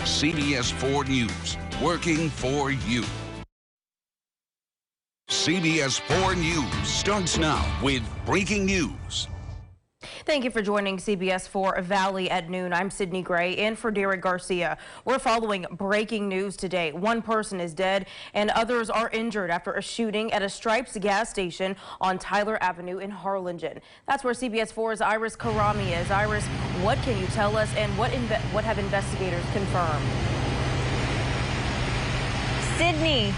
CBS 4 News, working for you. CBS 4 News starts now with breaking news. Thank you for joining CBS 4 Valley at noon. I'm Sydney Gray in for Derek Garcia. We're following breaking news today. One person is dead and others are injured after a shooting at a Stripes gas station on Tyler Avenue in Harlingen. That's where CBS 4's Iris Karami is. Iris, what can you tell us and what have investigators confirmed? Sydney,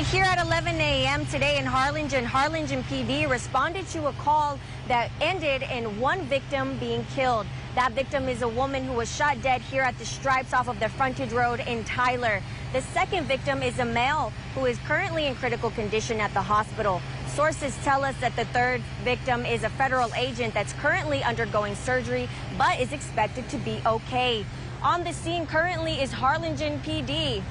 here at 11 a.m. today in Harlingen PD responded to a call that ended in one victim being killed. That victim is a woman who was shot dead here at the Stripes off of the Frontage Road in Tyler. The second victim is a male who is currently in critical condition at the hospital. Sources tell us that the third victim is a federal agent that's currently undergoing surgery but is expected to be okay. On the scene currently is Harlingen PD.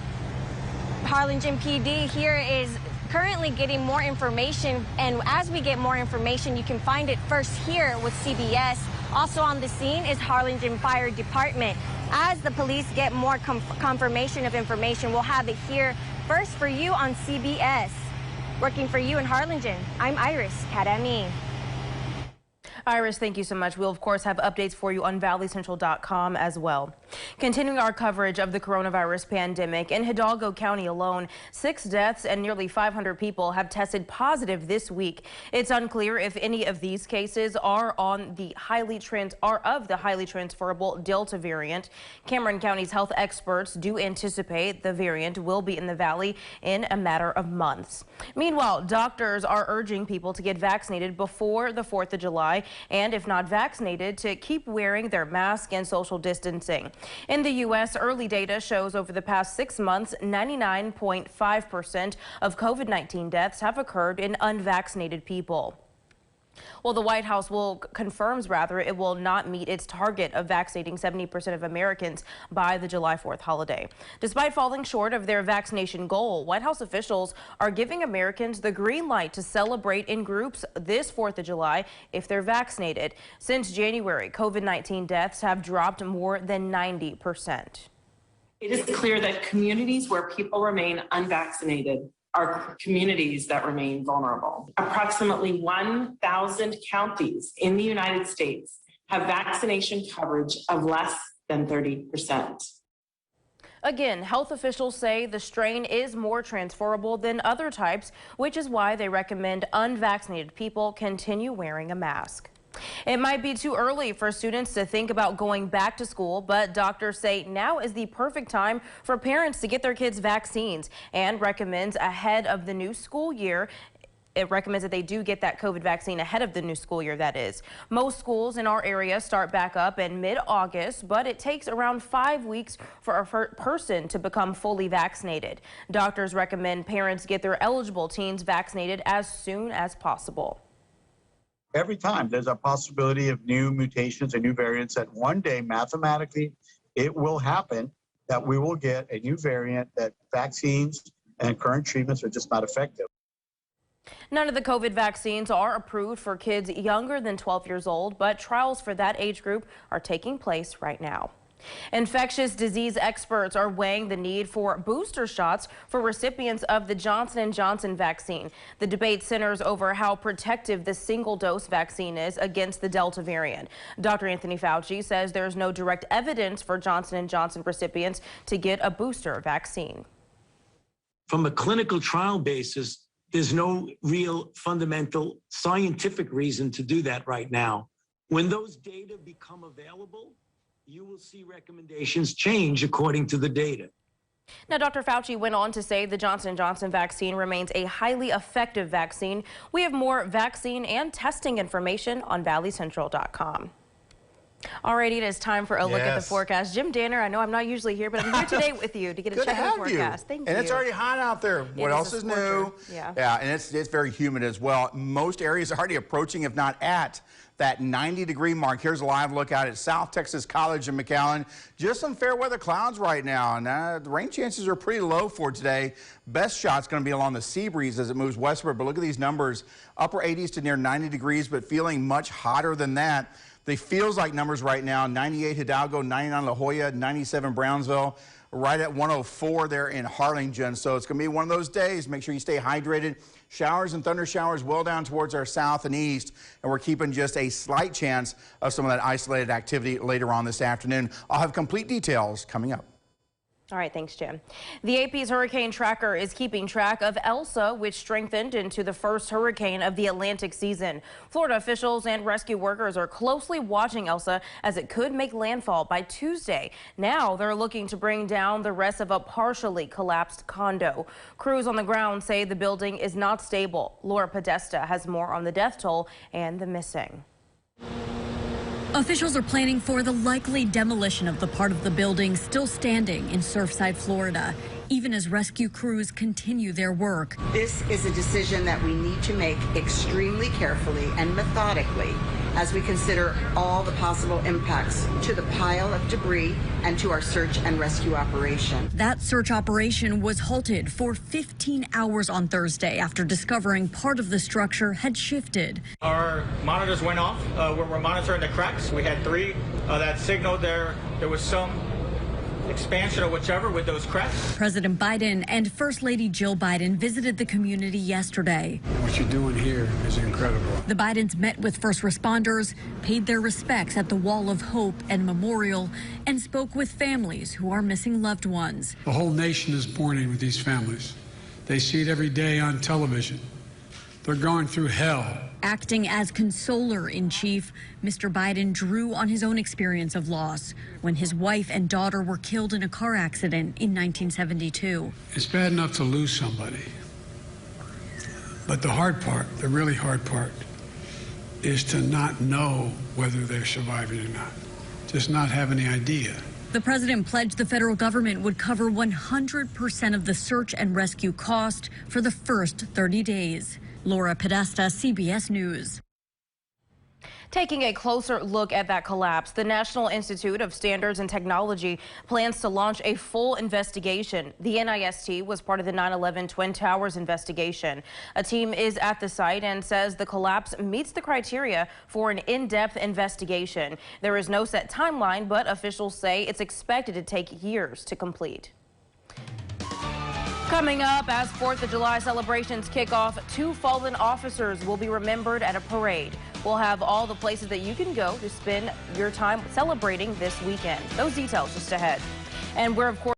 Harlingen PD here is currently getting more information, and as we get more information, you can find it first here with CBS. Also on the scene is Harlingen Fire Department. As the police get more confirmation of information, we'll have it here first for you on CBS. Working for you in Harlingen, I'm Iris Karami. Iris, thank you so much. We'll, of course, have updates for you on valleycentral.com as well. Continuing our coverage of the coronavirus pandemic, in Hidalgo County alone, 6 deaths and nearly 500 people have tested positive this week. It's unclear if any of these cases are of the highly transferable Delta variant. Cameron County's health experts do anticipate the variant will be in the valley in a matter of months. Meanwhile, doctors are urging people to get vaccinated before the 4th of July. And if not vaccinated, to keep wearing their mask and social distancing. In the U.S., early data shows over the past 6 months, 99.5% of COVID-19 deaths have occurred in unvaccinated people. Well, the White House confirms it will not meet its target of vaccinating 70% of Americans by the July 4th holiday. Despite falling short of their vaccination goal, White House officials are giving Americans the green light to celebrate in groups this 4th of July if they're vaccinated. Since January, COVID-19 deaths have dropped more than 90%. It is clear that communities where people remain unvaccinated are communities that remain vulnerable. Approximately 1,000 counties in the United States have vaccination coverage of less than 30%. Again, health officials say the strain is more transferable than other types, which is why they recommend unvaccinated people continue wearing a mask. It might be too early for students to think about going back to school, but doctors say now is the perfect time for parents to get their kids vaccines and recommends ahead of the new school year. It recommends that they do get that COVID vaccine ahead of the new school year, that is. Most schools in our area start back up in mid-August, but it takes around 5 weeks for a person to become fully vaccinated. Doctors recommend parents get their eligible teens vaccinated as soon as possible. Every time there's a possibility of new mutations and new variants, that one day mathematically it will happen that we will get a new variant that vaccines and current treatments are just not effective. None of the COVID vaccines are approved for kids younger than 12 years old, but trials for that age group are taking place right now. Infectious disease experts are weighing the need for booster shots for recipients of the Johnson & Johnson vaccine. The debate centers over how protective the single-dose vaccine is against the Delta variant. Dr. Anthony Fauci says there's no direct evidence for Johnson & Johnson recipients to get a booster vaccine. From a clinical trial basis, there's no real fundamental scientific reason to do that right now. When those data become available, you will see recommendations change according to the data. Now, Dr. Fauci went on to say the Johnson & Johnson vaccine remains a highly effective vaccine. We have more vaccine and testing information on valleycentral.com. Alrighty, it is time for a look at the forecast. Jim Danner, I know I'm not usually here, but I'm here today with you to get a check of the forecast. Thank you. And it's already hot out there. What else is new? Yeah, and it's very humid as well. Most areas are already approaching, if not at, that 90-degree mark. Here's a live look out at South Texas College in McAllen. Just some fair weather clouds right now, and the rain chances are pretty low for today. Best shot's going to be along the sea breeze as it moves westward, but look at these numbers. Upper 80s to near 90 degrees, but feeling much hotter than that. The feels like numbers right now, 98 Hidalgo, 99 La Jolla, 97 Brownsville, right at 104 there in Harlingen. So it's going to be one of those days. Make sure you stay hydrated. Showers and thunder showers well down towards our south and east, and we're keeping just a slight chance of some of that isolated activity later on this afternoon. I'll have complete details coming up. All right, thanks, Jim. The AP's Hurricane Tracker is keeping track of Elsa, which strengthened into the first hurricane of the Atlantic season. Florida officials and rescue workers are closely watching Elsa as it could make landfall by Tuesday. Now they're looking to bring down the rest of a partially collapsed condo. Crews on the ground say the building is not stable. Laura Podesta has more on the death toll and the missing. Officials are planning for the likely demolition of the part of the building still standing in Surfside, Florida, even as rescue crews continue their work. This is a decision that we need to make extremely carefully and methodically as we consider all the possible impacts to the pile of debris and to our search and rescue operation. That search operation was halted for 15 hours on Thursday after discovering part of the structure had shifted. Our monitors went off. We're monitoring the cracks. We had 3 that signaled there was some expansion or whichever with those cracks. President Biden and First Lady Jill Biden visited the community yesterday. What you're doing here is incredible. The Bidens met with first responders, paid their respects at the Wall of Hope and Memorial, and spoke with families who are missing loved ones. The whole nation is mourning with these families. They see it every day on television. They're going through hell. Acting as consoler in chief, Mr. Biden drew on his own experience of loss when his wife and daughter were killed in a car accident in 1972. It's bad enough to lose somebody. But the hard part, the really hard part, is to not know whether they're surviving or not. Just not have any idea. The president pledged the federal government would cover 100% of the search and rescue cost for the first 30 days. Laura Podesta, CBS News. Taking a closer look at that collapse, the National Institute of Standards and Technology plans to launch a full investigation. The NIST was part of the 9/11 Twin Towers investigation. A team is at the site and says the collapse meets the criteria for an in-depth investigation. There is no set timeline, but officials say it's expected to take years to complete. Coming up, as 4th of July celebrations kick off, 2 fallen officers will be remembered at a parade. We'll have all the places that you can go to spend your time celebrating this weekend. Those details just ahead. And we're, of course,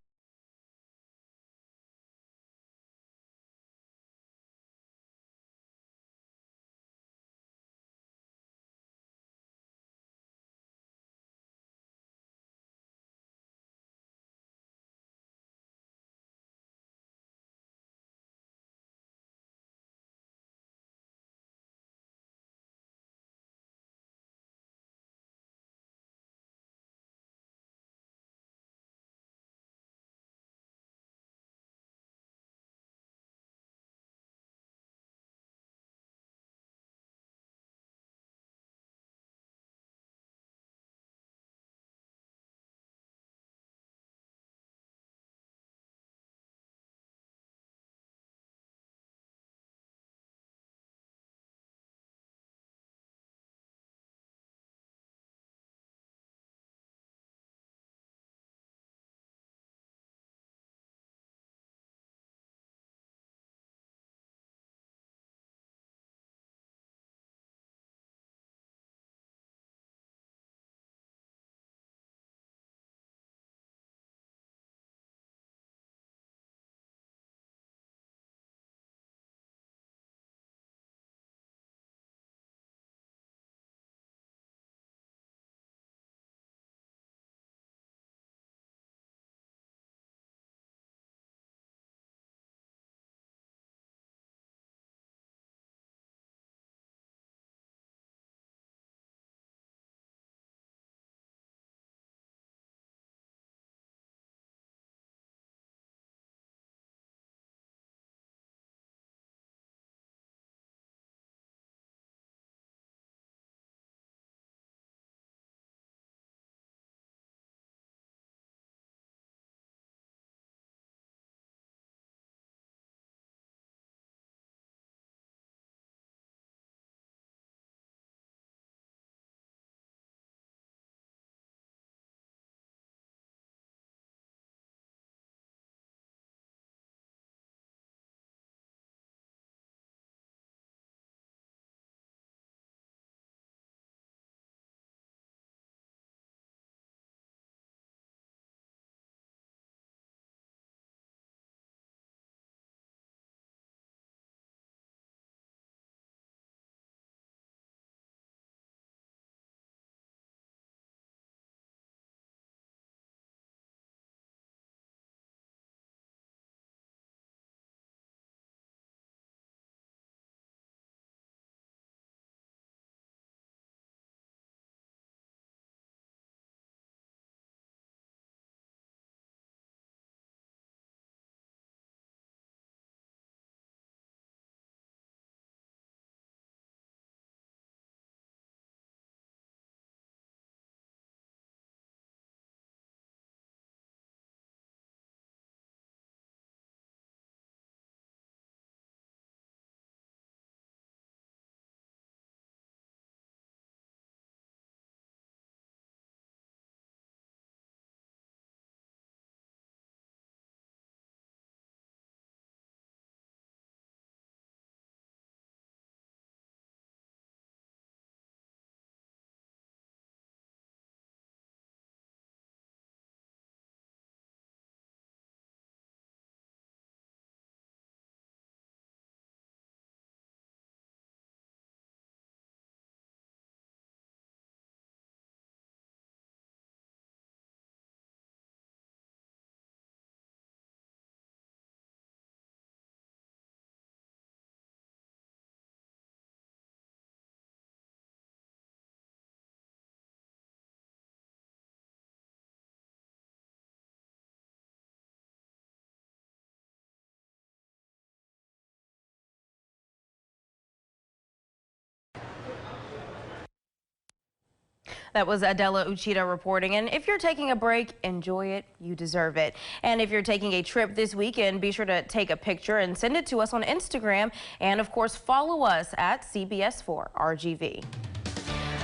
That was Adela Uchida reporting. And if you're taking a break, enjoy it. You deserve it. And if you're taking a trip this weekend, be sure to take a picture and send it to us on Instagram. And of course, follow us at CBS4RGV.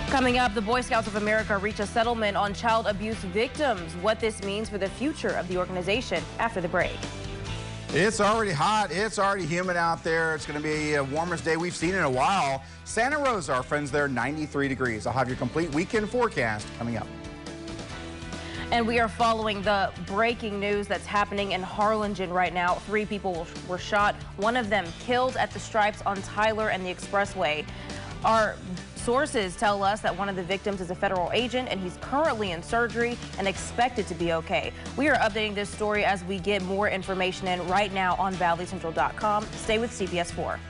Coming up, the Boy Scouts of America reach a settlement on child abuse victims. What this means for the future of the organization after the break. It's already hot. It's already humid out there. It's going to be the warmest day we've seen in a while. Santa Rosa, our friends there, 93 degrees. I'll have your complete weekend forecast coming up. And we are following the breaking news that's happening in Harlingen right now. 3 people were shot, one of them killed at the stripes on Tyler and the Expressway. Our sources tell us that one of the victims is a federal agent and he's currently in surgery and expected to be okay. We are updating this story as we get more information in right now on valleycentral.com. Stay with CBS 4.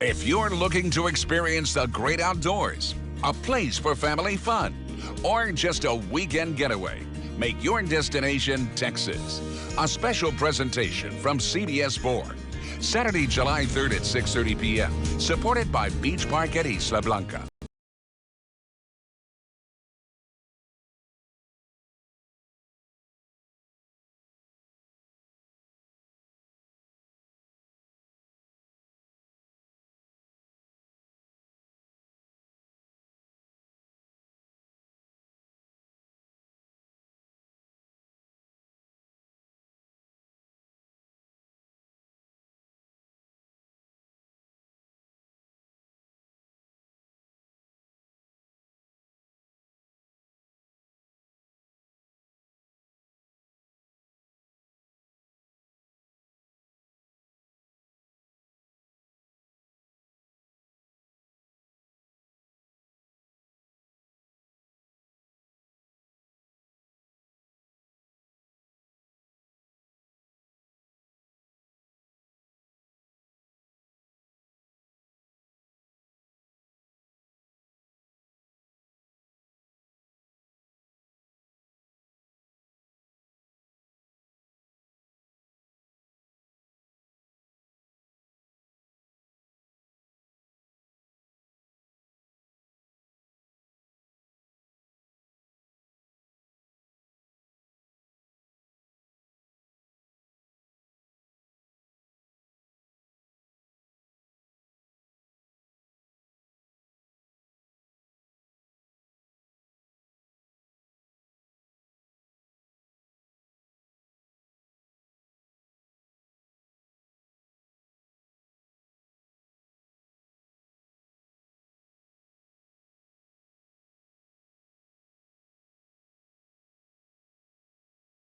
If you're looking to experience the great outdoors, a place for family fun, or just a weekend getaway, make your destination Texas. A special presentation from CBS 4. Saturday, July 3rd at 6:30 p.m. Supported by Beach Park at Isla Blanca.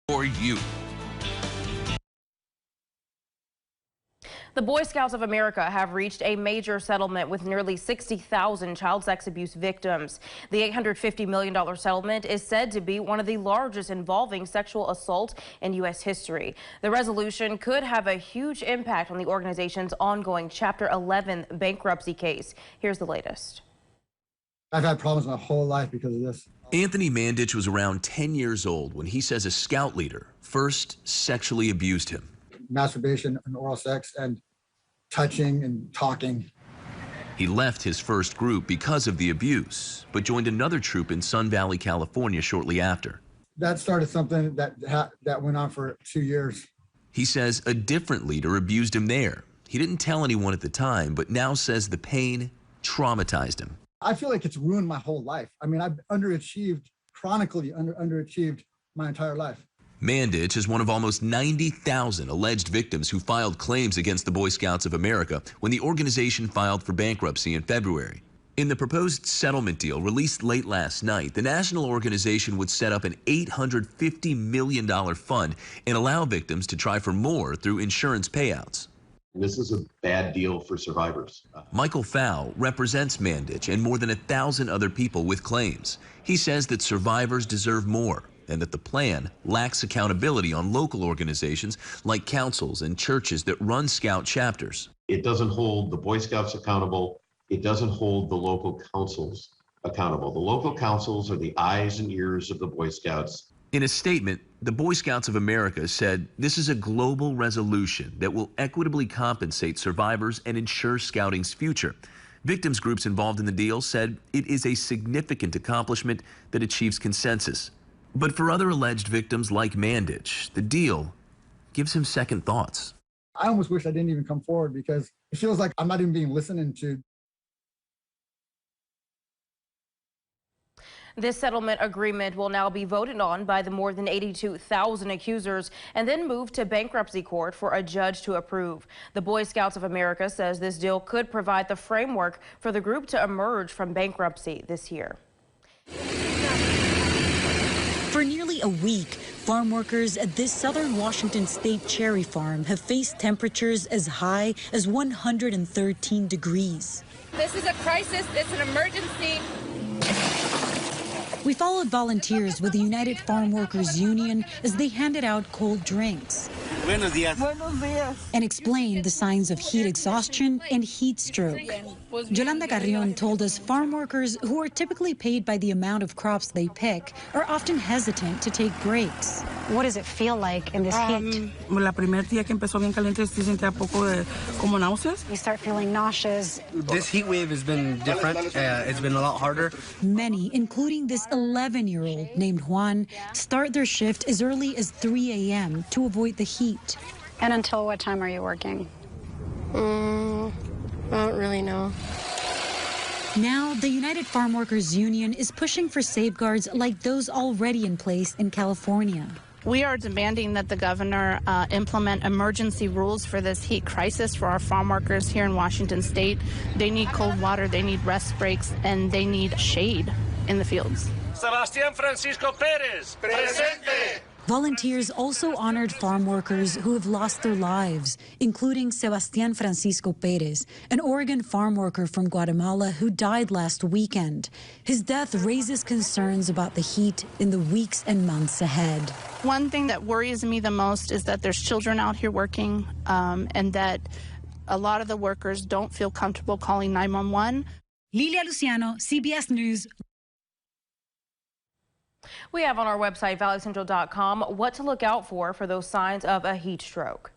For you. The Boy Scouts of America have reached a major settlement with nearly 60,000 child sex abuse victims. The $850 million settlement is said to be one of the largest involving sexual assault in U.S. history. The resolution could have a huge impact on the organization's ongoing Chapter 11 bankruptcy case. Here's the latest. I've had problems my whole life because of this. Anthony Mandich was around 10 years old when he says a scout leader first sexually abused him. Masturbation and oral sex and touching and talking. He left his first group because of the abuse, but joined another troop in Sun Valley, California shortly after. That started something that went on for 2 years. He says a different leader abused him there. He didn't tell anyone at the time, but now says the pain traumatized him. I feel like it's ruined my whole life. I mean, I've underachieved, chronically underachieved my entire life. Mandich is one of almost 90,000 alleged victims who filed claims against the Boy Scouts of America when the organization filed for bankruptcy in February. In the proposed settlement deal released late last night, the national organization would set up an $850 million fund and allow victims to try for more through insurance payouts. This is a bad deal for survivors. Michael Fowl represents Mandich and more than 1,000 other people with claims. He says that survivors deserve more and that the plan lacks accountability on local organizations like councils and churches that run Scout chapters. It doesn't hold the Boy Scouts accountable. It doesn't hold the local councils accountable. The local councils are the eyes and ears of the Boy Scouts. In a statement, the Boy Scouts of America said this is a global resolution that will equitably compensate survivors and ensure Scouting's future. Victims groups involved in the deal said it is a significant accomplishment that achieves consensus. But for other alleged victims like Mandich, the deal gives him second thoughts. I almost wish I didn't even come forward because it feels like I'm not even being listened to. This settlement agreement will now be voted on by the more than 82,000 accusers and then move to bankruptcy court for a judge to approve. The Boy Scouts of America says this deal could provide the framework for the group to emerge from bankruptcy this year. For nearly a week, farm workers at this southern Washington state cherry farm have faced temperatures as high as 113 degrees. This is a crisis. It's an emergency. We followed volunteers with the United Farm Workers Union as they handed out cold drinks. Buenos días. Buenos días. And explained the signs of heat exhaustion and heat stroke. Yolanda Carrion told us farm workers who are typically paid by the amount of crops they pick are often hesitant to take breaks. What does it feel like in this heat? La primer día que empezó bien caliente sí sentía poco de como náuseas. You start feeling nauseous. This heat wave has been different. It's been a lot harder. Many, including this 11-year-old named Juan, start their shift as early as 3 a.m. to avoid the heat. And until what time are you working? I don't really know. Now, the United Farm Workers Union is pushing for safeguards like those already in place in California. We are demanding that the governor implement emergency rules for this heat crisis for our farm workers here in Washington state. They need cold water, they need rest breaks, and they need shade in the fields. Sebastián Francisco Pérez, presente. Volunteers also honored farm workers who have lost their lives, including Sebastián Francisco Pérez, an Oregon farm worker from Guatemala who died last weekend. His death raises concerns about the heat in the weeks and months ahead. One thing that worries me the most is that there's children out here working and that a lot of the workers don't feel comfortable calling 911. Lilia Luciano, CBS News. We have on our website, valleycentral.com, what to look out for those signs of a heat stroke.